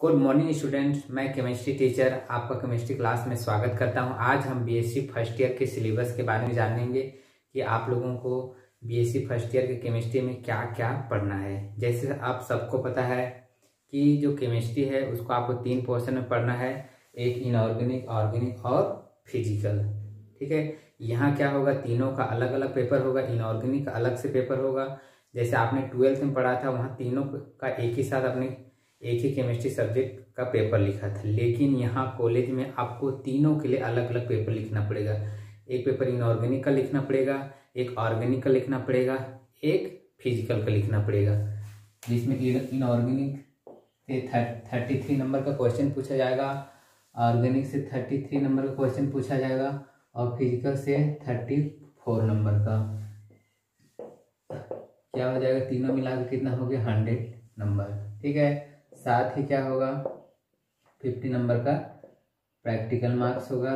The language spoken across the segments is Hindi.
गुड मॉर्निंग स्टूडेंट्स, मैं केमिस्ट्री टीचर आपका केमिस्ट्री क्लास में स्वागत करता हूं। आज हम बीएससी फर्स्ट ईयर के सिलेबस के बारे में जानेंगे कि आप लोगों को बीएससी फर्स्ट ईयर के केमिस्ट्री में क्या क्या पढ़ना है। जैसे आप सबको पता है कि जो केमिस्ट्री है उसको आपको 3 पोर्शन में पढ़ना है, एक इनऑर्गेनिक, ऑर्गेनिक और फिजिकल। ठीक है, यहाँ क्या होगा, तीनों का अलग अलग पेपर होगा। इनऑर्गेनिक का अलग से पेपर होगा। जैसे आपने 12th में पढ़ा था, वहाँ तीनों का एक ही साथ अपने एक ही केमिस्ट्री सब्जेक्ट का पेपर लिखा था, लेकिन यहाँ कॉलेज में आपको तीनों के लिए अलग अलग पेपर लिखना पड़ेगा। एक पेपर इनऑर्गेनिक का लिखना पड़ेगा, एक ऑर्गेनिक का लिखना पड़ेगा, एक फिजिकल का लिखना पड़ेगा। जिसमें इनऑर्गेनिक से 33 नंबर का क्वेश्चन पूछा जाएगा, ऑर्गेनिक से 33 नंबर का क्वेश्चन पूछा जाएगा और फिजिकल से 34 नंबर का। क्या हो जाएगा, तीनों मिलाकर कितना हो गया, 100 नंबर। ठीक है, साथ ही क्या होगा, 50 नंबर का प्रैक्टिकल मार्क्स होगा।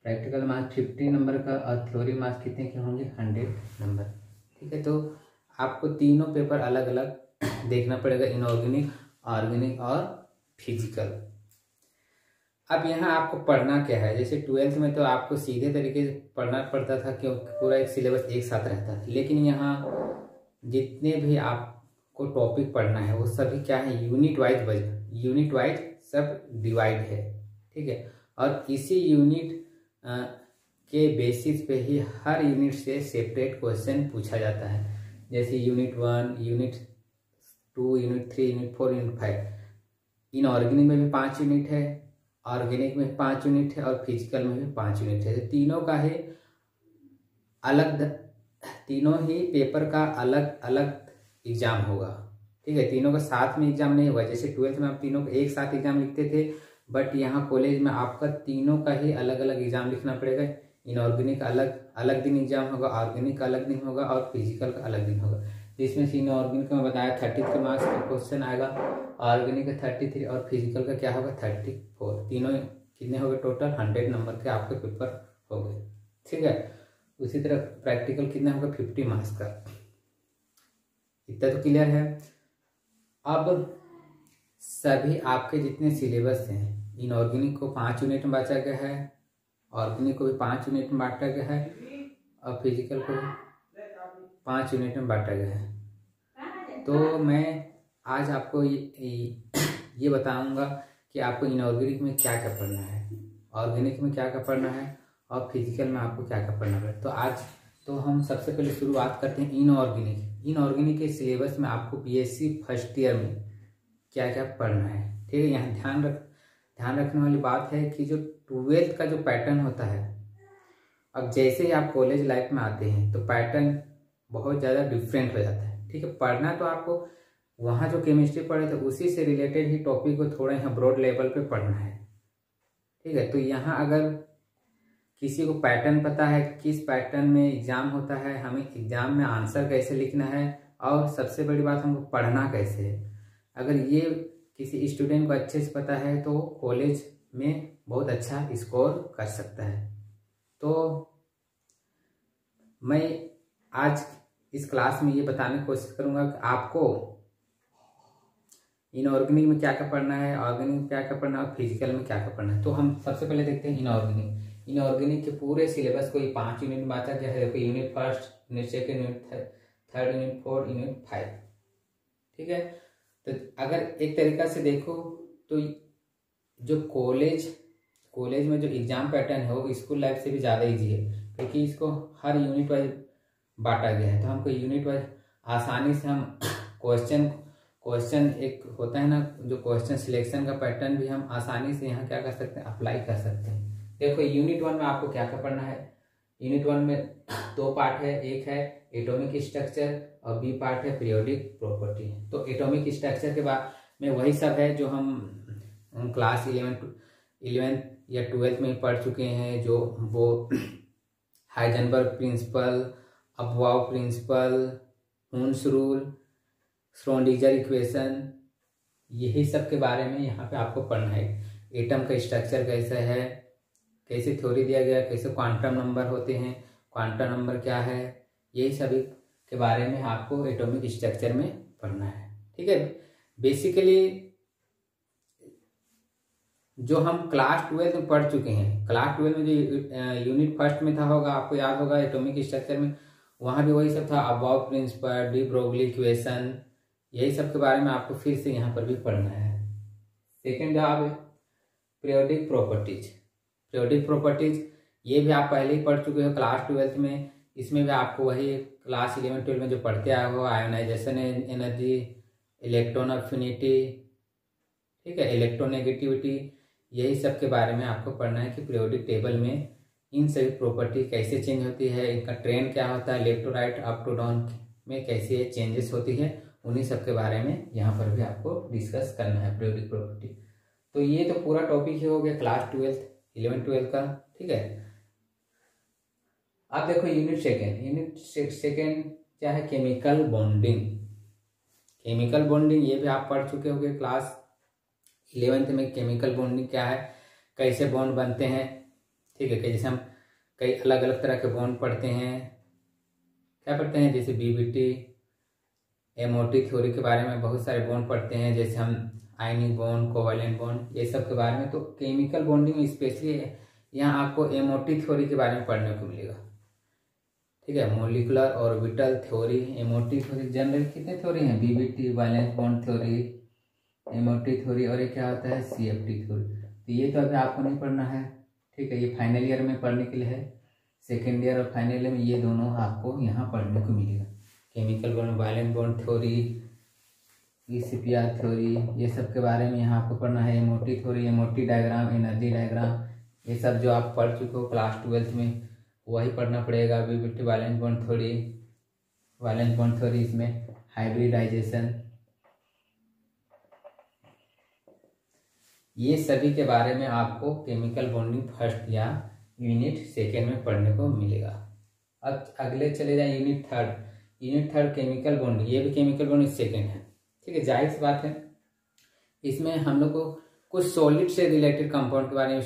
प्रैक्टिकल मार्क्स 50 नंबर का और थ्योरी मार्क्स कितने के होंगे, 100 नंबर। ठीक है, तो आपको तीनों पेपर अलग अलग देखना पड़ेगा, इनऑर्गेनिक, ऑर्गेनिक और फिजिकल। अब यहाँ आपको पढ़ना क्या है, जैसे 12th में तो आपको सीधे तरीके से पढ़ना पड़ता था क्योंकि पूरा एक सिलेबस एक साथ रहता था, लेकिन यहाँ जितने भी आपको टॉपिक पढ़ना है वो सभी क्या है, यूनिट वाइज सब डिवाइड है। ठीक है, और इसी यूनिट के बेसिस पे ही हर यूनिट से सेपरेट क्वेश्चन पूछा जाता है। जैसे unit 1, unit 2, unit 3, unit 4, unit 5। Inorganic में भी 5 यूनिट है, ऑर्गेनिक में 5 यूनिट है और फिजिकल में भी 5 यूनिट है। तो तीनों का ही तीनों ही पेपर का अलग अलग एग्जाम होगा। ठीक है, तीनों का साथ में एग्जाम नहीं होगा। जैसे 12th में आप तीनों का एक साथ एग्जाम लिखते थे, बट यहाँ कॉलेज में आपका तीनों का ही अलग अलग एग्जाम लिखना पड़ेगा। इनऑर्गेनिक का अलग दिन एग्जाम होगा, ऑर्गेनिक का अलग दिन होगा और फिजिकल का अलग दिन होगा। जिसमें से इनऑर्गेनिक का मैं बताया 33 मार्क्स का क्वेश्चन आएगा, ऑर्गेनिक का 33 और फिजिकल का क्या होगा, 34। तीनों कितने हो गए, टोटल 100 नंबर के आपके पेपर हो गए। ठीक है, उसी तरह प्रैक्टिकल कितना होगा, 50 मार्क्स का। इतना तो क्लियर है। अब सभी आपके जितने सिलेबस हैं, इनऑर्गेनिक को 5 यूनिट में बांटा गया है, ऑर्गेनिक को भी 5 यूनिट में बांटा गया है और फिजिकल को भी 5 यूनिट में बांटा गया है। तो मैं आज आपको ये बताऊंगा कि आपको इनऑर्गेनिक में क्या क्या पढ़ना है, ऑर्गेनिक में क्या क्या पढ़ना है और फिजिकल में आपको क्या क्या पढ़ना है। तो आज तो हम सबसे पहले शुरुआत करते हैं इनऑर्गेनिक के सिलेबस में आपको बीएससी फर्स्ट ईयर में क्या क्या पढ़ना है। ठीक है, यहाँ ध्यान रखने वाली बात है कि जो 12th का जो पैटर्न होता है, अब जैसे ही आप कॉलेज लाइफ में आते हैं तो पैटर्न बहुत ज़्यादा डिफरेंट हो जाता है। ठीक है, पढ़ना तो आपको वहाँ जो केमिस्ट्री पढ़े थे उसी से रिलेटेड ही टॉपिक को थोड़ा यहाँ ब्रॉड लेवल पे पढ़ना है। ठीक है, तो यहाँ अगर किसी को पैटर्न पता है, किस पैटर्न में एग्जाम होता है, हमें एग्जाम में आंसर कैसे लिखना है और सबसे बड़ी बात हमको पढ़ना कैसे है, अगर ये किसी स्टूडेंट को अच्छे से पता है तो कॉलेज में बहुत अच्छा स्कोर कर सकता है। तो मैं आज इस क्लास में ये बताने की कोशिश करूंगा कि आपको इनऑर्गेनिक में क्या क्या पढ़ना है, ऑर्गेनिक में क्या क्या पढ़ना है और फिजिकल में क्या क्या पढ़ना है। तो हम सबसे पहले देखते हैं इनऑर्गेनिक के पूरे सिलेबस को 5 यूनिट में बांटा गया है। देखो, unit 1, unit 2, unit 3, unit 4, unit 5। ठीक है, तो अगर एक तरीका से देखो तो जो कॉलेज में जो एग्जाम पैटर्न है वो स्कूल लाइफ से भी ज़्यादा इजी है, क्योंकि इसको हर यूनिट वाइज बांटा गया है। तो हमको यूनिट वाइज आसानी से हम क्वेश्चन एक होता है ना, जो क्वेश्चन सिलेक्शन का पैटर्न भी हम आसानी से यहाँ क्या कर सकते हैं, अप्लाई कर सकते हैं। देखो, यूनिट 1 में आपको क्या क्या पढ़ना है। यूनिट 1 में 2 पार्ट है, एक है एटॉमिक स्ट्रक्चर और बी पार्ट है पीरियोडिक प्रॉपर्टी। तो एटॉमिक स्ट्रक्चर के बाद में वही सब है जो हम क्लास 11 या 12th में पढ़ चुके हैं, जो वो Heisenberg principle, Aufbau principle, Hund's rule, Schrödinger equation, यही सब के बारे में यहाँ पे आपको पढ़ना है। एटम का स्ट्रक्चर कैसा है, कैसे थ्योरी दिया गया, कैसे क्वांटम नंबर होते हैं, क्वांटम नंबर क्या है, यही सभी के बारे में आपको एटॉमिक स्ट्रक्चर में पढ़ना है। ठीक है, बेसिकली जो हम क्लास 12 में पढ़ चुके हैं। क्लास 12 में जो यूनिट फर्स्ट में था होगा, आपको याद होगा एटॉमिक स्ट्रक्चर में, वहां भी वही सब था, about principle, de Broglie equation, यही सब के बारे में आपको फिर से यहाँ पर भी पढ़ना है। सेकेंड जवाब है पीरियोडिक प्रॉपर्टीज। पीरियोडिक प्रॉपर्टीज ये भी आप पहले ही पढ़ चुके हो क्लास 12 में। इसमें भी आपको वही क्लास 11-12 में जो पढ़ते आए हो, आयोनाइजेशन एनर्जी, इलेक्ट्रॉन अफिनिटी, ठीक है, इलेक्ट्रोनेगेटिविटी, यही सब के बारे में आपको पढ़ना है कि पीरियोडिक टेबल में इन सभी प्रॉपर्टी कैसे चेंज होती है, इनका ट्रेंड क्या होता है, left to right up to down में कैसे चेंजेस होती है, उन्हीं सब के बारे में यहाँ पर भी आपको डिस्कस करना है पीरियोडिक प्रॉपर्टी। तो ये तो पूरा टॉपिक ही हो गया क्लास 12 11-12 का, ठीक है। अब देखो यूनिट सेकेंड क्या है, केमिकल बॉन्डिंग। केमिकल बॉन्डिंग ये भी आप पढ़ चुके होंगे क्लास 11th में। केमिकल बॉन्डिंग क्या है, कैसे बॉन्ड बनते हैं, ठीक है। जैसे हम कई अलग अलग तरह के बॉन्ड पढ़ते हैं, क्या पढ़ते हैं, जैसे बीबीटी, एमओटी थ्योरी के बारे में बहुत सारे बॉन्ड पढ़ते हैं, जैसे हम आयनिक बॉन्ड, कोवैलेंट बॉन्ड, ये सब के बारे में। तो केमिकल बॉन्डिंग में स्पेशली यहाँ आपको एमओटी थ्योरी के बारे में पढ़ने को मिलेगा, ठीक है। Molecular orbital theory, MOT theory, general कितने थ्योरी हैं, BBT, valence bond theory, MOT theory, और ये क्या होता है, सीएफटी थ्योरी। तो ये तो अभी आपको नहीं पढ़ना है, ठीक है, ये फाइनल ईयर में पढ़ने के लिए है। सेकेंड ईयर और फाइनल ईयर में ये दोनों आपको यहाँ पढ़ने को मिलेगा। Chemical bond, valence bond theory, ECPR theory, ये सब के बारे में यहाँ आपको पढ़ना है। MOT theory, MOT diagram, energy diagram, ये सब जो आप पढ़ चुके हो क्लास 12 में वही पढ़ना पड़ेगा। BBT, valence bond theory, valence bond theory, इसमें हाइब्रिडाइजेशन, ये सभी के बारे में आपको केमिकल बॉन्डिंग फर्स्ट या यूनिट सेकेंड में पढ़ने को मिलेगा। अब अगले चले जाए यूनिट थर्ड केमिकल बॉन्डिंग। ये भी केमिकल बॉन्डिंग सेकेंड है, ठीक है, जाहिर सी बात है। इसमें हम लोग को कुछ सॉलिड से रिलेटेड कंपाउंड के बारे में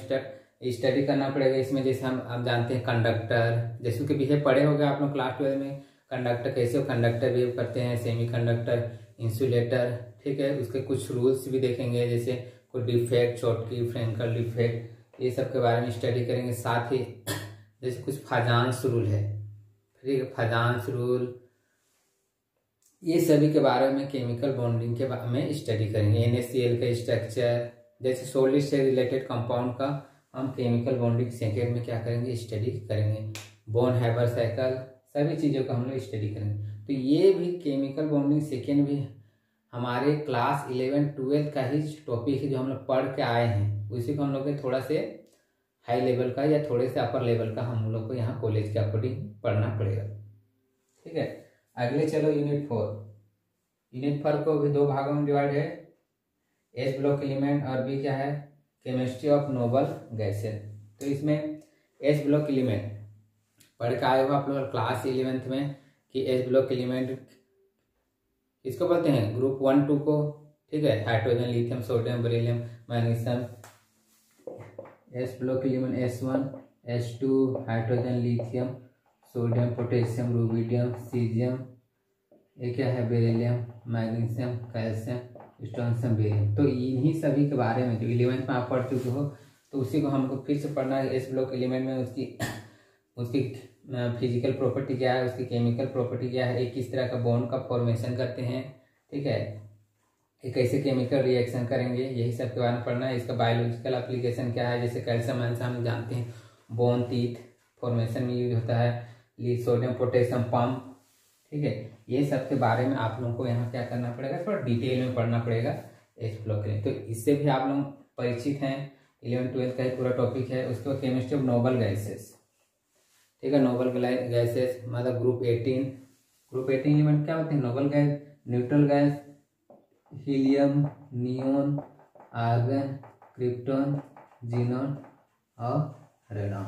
स्टडी करना पड़ेगा। इसमें जैसे हम जानते हैं कंडक्टर, जैसे कि बिहेव पढ़े हो गए आप लोग क्लास 12 में, कंडक्टर कैसे कंडक्टर बिहेव करते हैं, सेमी कंडक्टर, इंसुलेटर, ठीक है। उसके कुछ रूल्स भी देखेंगे, जैसे कोई डिफेक्ट, चोटकी, फ्रेंकल डिफेक्ट, ये सब के बारे में स्टडी करेंगे। साथ ही जैसे कुछ फाजांस रूल है, ठीक है, फाजांस रूल, ये सभी के बारे में केमिकल बॉन्डिंग के बारे में स्टडी करेंगे। NaCl का स्ट्रक्चर, जैसे सॉलिड से रिलेटेड कंपाउंड का हम केमिकल बॉन्डिंग सेकेंड में क्या करेंगे, स्टडी करेंगे। बोन हैबर साइकिल, सभी चीज़ों का हम लोग स्टडी करेंगे। तो ये भी केमिकल बॉन्डिंग सेकेंड भी हमारे क्लास 11-12 का ही टॉपिक है, जो हम लोग पढ़ के आए हैं, उसी को हम लोग थोड़ा से हाई लेवल का या थोड़े से अपर लेवल का हम लोग को यहाँ कॉलेज के अकॉर्डिंग पढ़ना पड़ेगा, ठीक है। अगले चलो यूनिट 4 को भी दो भागों में डिवाइड है, एस ब्लॉक एलिमेंट और बी क्या है, केमिस्ट्री ऑफ नोबल गैसेस। तो इसमें एस ब्लॉक एलिमेंट पढ़ के आए हो आप लोग क्लास 11th में कि एस ब्लॉक एलिमेंट इसको बोलते हैं ग्रुप 1-2 को, ठीक है, hydrogen, lithium, sodium, beryllium, magnesium. S block element S1, S2, hydrogen, lithium, sodium, potassium, rubidium, caesium, ये क्या है, beryllium, magnesium, calcium, strontium, barium. तो इन्हीं सभी के बारे में जो 11th में आप पढ़ चुके हो, तो उसी को हमको फिर से पढ़ना है। एस ब्लॉक एलिमेंट में उसकी फिजिकल प्रॉपर्टी क्या है, उसकी केमिकल प्रॉपर्टी क्या है, एक किस तरह का बॉन्ड का फॉर्मेशन करते हैं, ठीक है, ये कैसे केमिकल रिएक्शन करेंगे, यही सब के बारे में पढ़ना है। इसका बायोलॉजिकल एप्लीकेशन क्या है, जैसे कैल्शियम आयन हम जानते हैं बोन टीथ फॉर्मेशन में यूज होता है, सोडियम पोटेशियम पंप, ठीक है। ये सब के बारे में आप लोगों को यहाँ क्या करना पड़ेगा, थोड़ा डिटेल में पढ़ना पड़ेगा एस ब्लॉक में। तो इससे भी आप लोग परिचित हैं, 11-12 का ही पूरा टॉपिक है। उसके बाद केमिस्ट्री ऑफ नोबल गैसेस, ठीक है, नोबल गैसेस मतलब ग्रुप 18 एलिमेंट क्या होते हैं, noble gas, neutral gas, helium, neon, argon, krypton, xenon और रेडॉन,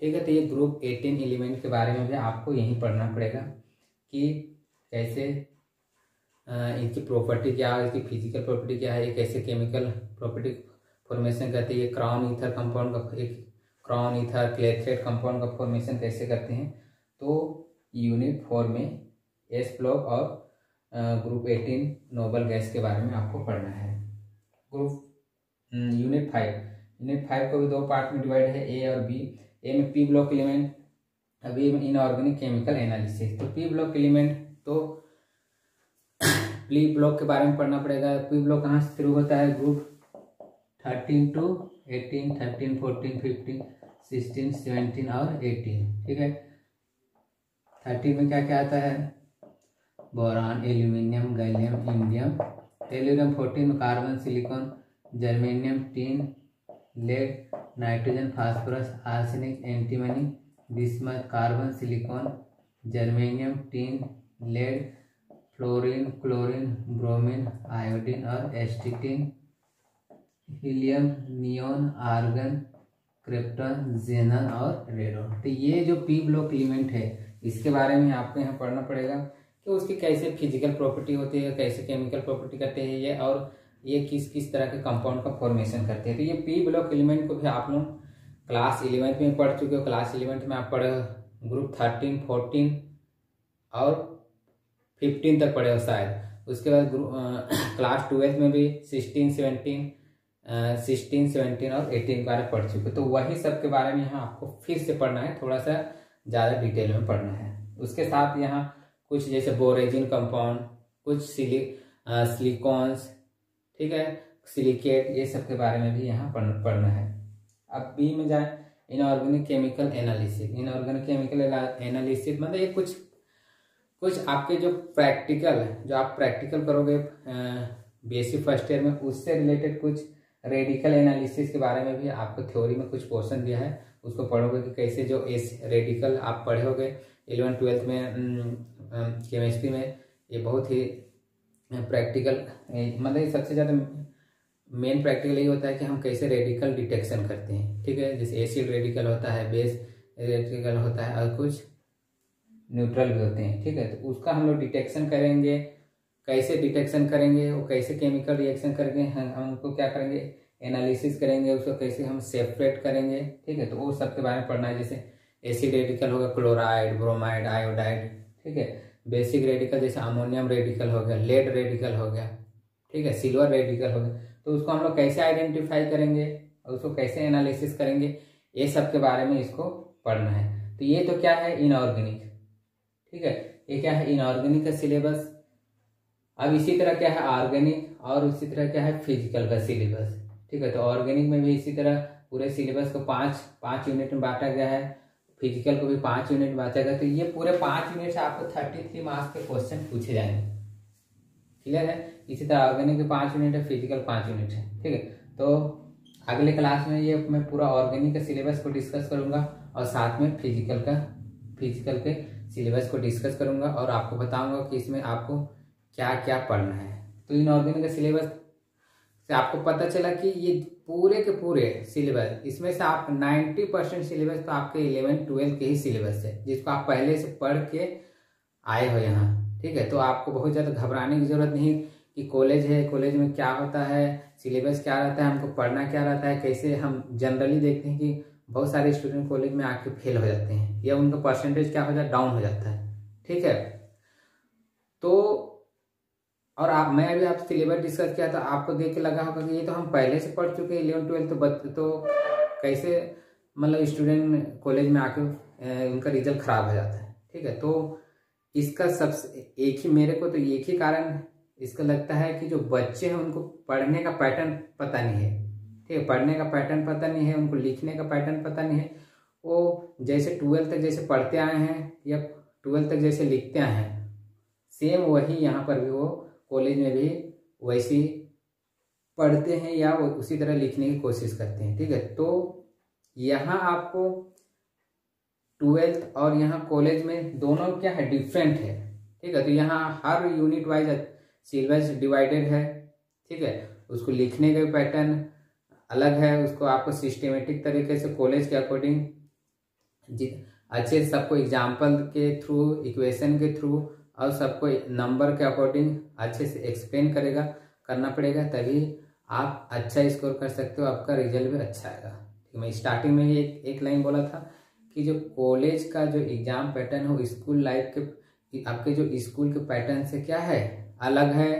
ठीक है। तो ये ग्रुप 18 एलिमेंट के बारे में भी आपको यही पढ़ना पड़ेगा कि कैसे इनकी प्रॉपर्टी क्या है, इसकी फिजिकल प्रॉपर्टी क्या है, ये कैसे केमिकल प्रॉपर्टी फॉर्मेशन करते हैं, ये क्राउन ईथर कंपाउंड का, एक क्राउन ईथर क्लेथरेट कंपाउंड का फॉर्मेशन कैसे करते हैं। तो यूनिट 4 में एस ब्लॉक और ग्रुप 18 नोबल गैस के बारे में आपको पढ़ना है। ग्रुप यूनिट 5 को भी 2 पार्ट में डिवाइड है, ए और बी। ए में पी ब्लॉक एलिमेंट, अभी में इनऑर्गेनिक केमिकल एनालिसिस। तो पी ब्लॉक एलिमेंट, तो पी ब्लॉक के बारे में पढ़ना पड़ेगा। पी ब्लॉक कहाँ से शुरू होता है? ग्रुप 13 to 18, 13, 14, 15, 16, 17 और 18, ठीक है। 13 में क्या क्या आता है? Boron, aluminium, gallium, indium, tellurium. 14 में carbon, silicon, germanium, tin, lead, nitrogen, phosphorus, arsenic, antimony, bismuth, carbon, silicon, germanium, tin, lead, fluorine, chlorine, bromine, iodine और astatine, helium, neon, argon, krypton, xenon और रेडोन। तो ये जो पी ब्लॉक एलिमेंट है, इसके बारे में आपको यहाँ पढ़ना पड़ेगा कि उसकी कैसे फिजिकल प्रॉपर्टी होती है, कैसे केमिकल प्रॉपर्टी करते हैं ये, और ये किस किस तरह के कंपाउंड का फॉर्मेशन करते हैं। तो ये पी ब्लॉक एलिमेंट को भी आप लोग क्लास 11 में पढ़ चुके हो। क्लास 11 में आप पढ़े ग्रुप 13, 14 और 15 तक पढ़े हो शायद। उसके बाद क्लास 12 में भी 16, 17 और 18 के बारे में पढ़ चुके। तो वही सब के बारे में यहाँ आपको फिर से पढ़ना है, थोड़ा सा ज़्यादा डिटेल में पढ़ना है। उसके साथ यहाँ कुछ जैसे बोरेजिन कंपाउंड, कुछ सिलिकॉन्स, ठीक है, सिलिकेट, ये सब के बारे में भी यहाँ पढ़ना है। अब बी में जाए, inorganic chemical analysis. Inorganic chemical analysis मतलब ये कुछ आपके जो आप प्रैक्टिकल करोगे बेसिक फर्स्ट ईयर में, उससे रिलेटेड कुछ रेडिकल एनालिसिस के बारे में भी आपको थ्योरी में कुछ पोर्शन दिया है, उसको पढ़ोगे कि कैसे जो रेडिकल आप पढ़ोगे 11th 12th में केमिस्ट्री में। ये बहुत ही प्रैक्टिकल, मतलब सबसे ज़्यादा मेन प्रैक्टिकल यही होता है कि हम कैसे रेडिकल डिटेक्शन करते हैं, ठीक है। जैसे एसिड रेडिकल होता है, बेस रेडिकल होता है और कुछ न्यूट्रल भी होते हैं, ठीक है। तो उसका हम लोग डिटेक्शन करेंगे, कैसे डिटेक्शन करेंगे, वो कैसे केमिकल रिएक्शन करेंगे, हम उनको क्या करेंगे, एनालिसिस करेंगे, उसको कैसे हम सेपरेट करेंगे, ठीक है। तो वो सब के बारे में पढ़ना है। जैसे एसिड रेडिकल होगा क्लोराइड, ब्रोमाइड, आयोडाइड, ठीक है। बेसिक रेडिकल जैसे अमोनियम रेडिकल हो गया, लेड रेडिकल हो गया, ठीक है, सिल्वर रेडिकल हो गया। तो उसको हम लोग कैसे आइडेंटिफाई करेंगे और उसको कैसे एनालिसिस करेंगे, ये सब के बारे में इसको पढ़ना है। तो ये तो क्या है, इनऑर्गेनिक, ठीक है। ये क्या है, इनऑर्गेनिक का सिलेबस। अब इसी तरह क्या है ऑर्गेनिक, और इसी तरह क्या है फिजिकल का सिलेबस, ठीक है। तो ऑर्गेनिक में भी इसी तरह पूरे सिलेबस को 5 यूनिट में बांटा गया है, फिजिकल को भी 5 यूनिट बांटा गया। तो ये पूरे 5 यूनिट से आपको 33 मार्क्स के क्वेश्चन पूछे जाएंगे, क्लियर है। इसी तरह ऑर्गेनिक के 5 यूनिट है, फिजिकल 5 यूनिट है, ठीक है। तो अगले क्लास में ये मैं पूरा ऑर्गेनिक के सिलेबस को डिस्कस करूंगा और साथ में फिजिकल के सिलेबस को डिस्कस करूंगा और आपको बताऊंगा कि इसमें आपको क्या क्या पढ़ना है। तो इनऑर्गेनिक का सिलेबस से आपको पता चला कि ये पूरे के पूरे सिलेबस, इसमें से आप 90% सिलेबस तो आपके 11th 12th के ही सिलेबस है, जिसको आप पहले से पढ़ के आए हो यहाँ, ठीक है। तो आपको बहुत ज़्यादा घबराने की जरूरत नहीं कि कॉलेज है, कॉलेज में क्या होता है, सिलेबस क्या रहता है, हमको पढ़ना क्या रहता है, कैसे। हम जनरली देखते हैं कि बहुत सारे स्टूडेंट कॉलेज में आके फेल हो जाते हैं या उनका परसेंटेज क्या हो जाता है, डाउन हो जाता है, ठीक है। तो और मैं अभी आप सिलेबस डिस्कस किया तो आपको देख के लगा होगा कि ये तो हम पहले से पढ़ चुके हैं 11th 12th, तो कैसे मतलब स्टूडेंट कॉलेज में आके उनका रिजल्ट खराब हो जाता है, ठीक है। तो इसका सबसे मेरे को तो एक ही कारण इसका लगता है कि जो बच्चे हैं उनको पढ़ने का पैटर्न पता नहीं है, ठीक है। पढ़ने का पैटर्न पता नहीं है, उनको लिखने का पैटर्न पता नहीं है। वो जैसे 12th तक जैसे पढ़ते आए हैं या 12th तक जैसे लिखते आए हैं, सेम वही यहाँ पर भी वो कॉलेज में भी वैसे ही पढ़ते हैं या वो उसी तरह लिखने की कोशिश करते हैं, ठीक है। तो यहाँ आपको 12th और यहाँ कॉलेज में दोनों क्या है, डिफरेंट है, ठीक है। तो यहाँ हर यूनिट वाइज सिलेबस डिवाइडेड है, ठीक है। उसको लिखने का पैटर्न अलग है, उसको आपको सिस्टमेटिक तरीके से कॉलेज के अकॉर्डिंग अच्छे सबको एग्जाम्पल के थ्रू, इक्वेशन के थ्रू और सबको नंबर के अकॉर्डिंग अच्छे से एक्सप्लेन करना पड़ेगा, तभी आप अच्छा स्कोर कर सकते हो, आपका रिजल्ट भी अच्छा आएगा, ठीक है। मैं स्टार्टिंग में ही एक लाइन बोला था कि जो कॉलेज का जो एग्जाम पैटर्न हो स्कूल लाइफ के, आपके जो स्कूल के पैटर्न से क्या है, अलग है,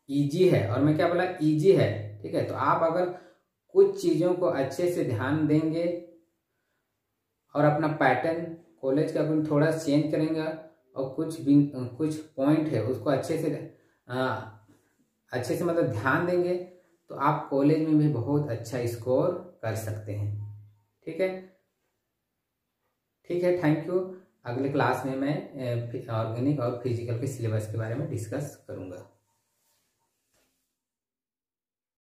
इजी है। और मैं क्या बोला, इजी है, ठीक है। तो आप अगर कुछ चीज़ों को अच्छे से ध्यान देंगे और अपना पैटर्न कॉलेज का कुछ थोड़ा चेंज करेंगे और कुछ पॉइंट है उसको अच्छे से मतलब ध्यान देंगे तो आप कॉलेज में भी बहुत अच्छा स्कोर कर सकते हैं। ठीक है, थैंक यू। अगले क्लास में मैं ऑर्गेनिक और फिजिकल के सिलेबस के बारे में डिस्कस करूंगा।